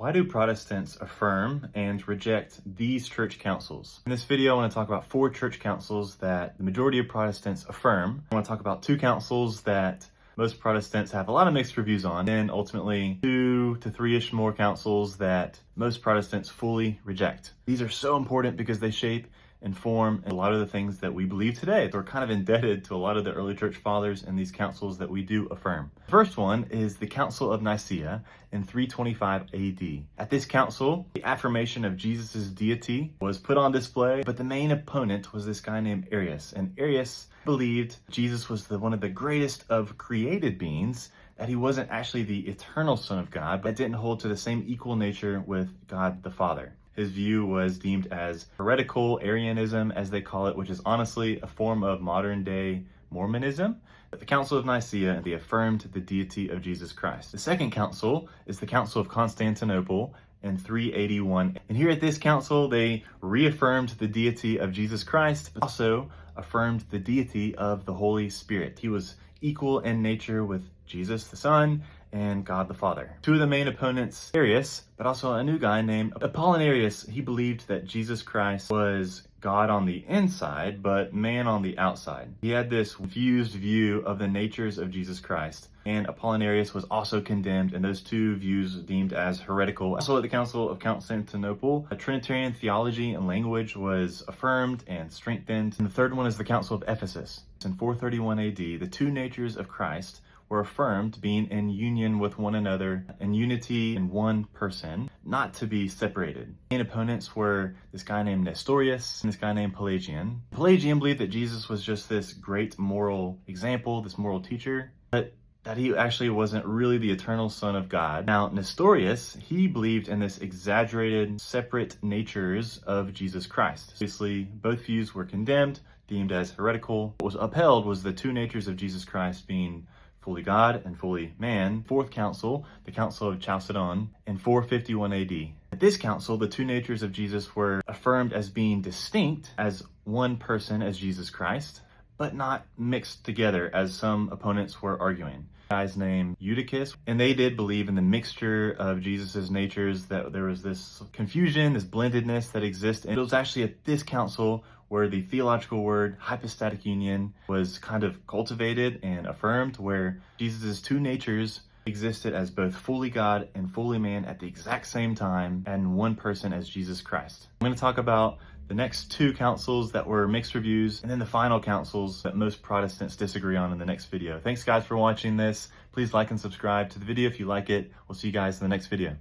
Why do Protestants affirm and reject these church councils? In this video, I want to talk about 4 church councils that the majority of Protestants affirm. I want to talk about 2 councils that most Protestants have a lot of mixed reviews on, and ultimately 2 to 3-ish more councils that most Protestants fully reject. These are so important because they shape and form a lot of the things that we believe today. We're kind of indebted to a lot of the early church fathers and these councils that we do affirm. The first one is the Council of Nicaea in 325 AD. At this council, the affirmation of Jesus' deity was put on display, but the main opponent was this guy named Arius. And Arius believed Jesus was one of the greatest of created beings, that he wasn't actually the eternal Son of God, but didn't hold to the same equal nature with God the Father. His view was deemed as heretical Arianism, as they call it, which is honestly a form of modern day Mormonism. At the Council of Nicaea, they affirmed the deity of Jesus Christ. The second council is the Council of Constantinople in 381. And here at this council, they reaffirmed the deity of Jesus Christ, but also affirmed the deity of the Holy Spirit. He was equal in nature with Jesus the Son and God the Father. 2 of the main opponents, Arius, but also a new guy named Apollinarius. He believed that Jesus Christ was God on the inside, but man on the outside. He had this confused view of the natures of Jesus Christ, and Apollinarius was also condemned, and those 2 views deemed as heretical. Also at the Council of Constantinople, a Trinitarian theology and language was affirmed and strengthened. And the third one is the Council of Ephesus. In 431 AD, the 2 natures of Christ were affirmed, being in union with one another, in unity in one person, not to be separated. Main opponents were this guy named Nestorius and this guy named Pelagian. Pelagian believed that Jesus was just this great moral example, this moral teacher, but that he actually wasn't really the eternal Son of God. Now, Nestorius, he believed in this exaggerated, separate natures of Jesus Christ. Obviously, both views were condemned, deemed as heretical. What was upheld was the 2 natures of Jesus Christ being fully God and fully man. Fourth council, the Council of Chaoson in 451 AD. At this council, the 2 natures of Jesus were affirmed as being distinct as one person as Jesus Christ, but not mixed together as some opponents were arguing. A guy's named Eutychus, and they did believe in the mixture of Jesus's natures, that there was this confusion, this blendedness that exists. And it was actually at this council where the theological word hypostatic union was kind of cultivated and affirmed, where Jesus' 2 natures existed as both fully God and fully man at the exact same time, and one person as Jesus Christ. I'm going to talk about the next 2 councils that were mixed reviews, and then the final councils that most Protestants disagree on in the next video. Thanks guys for watching this. Please like and subscribe to the video if you like it. We'll see you guys in the next video.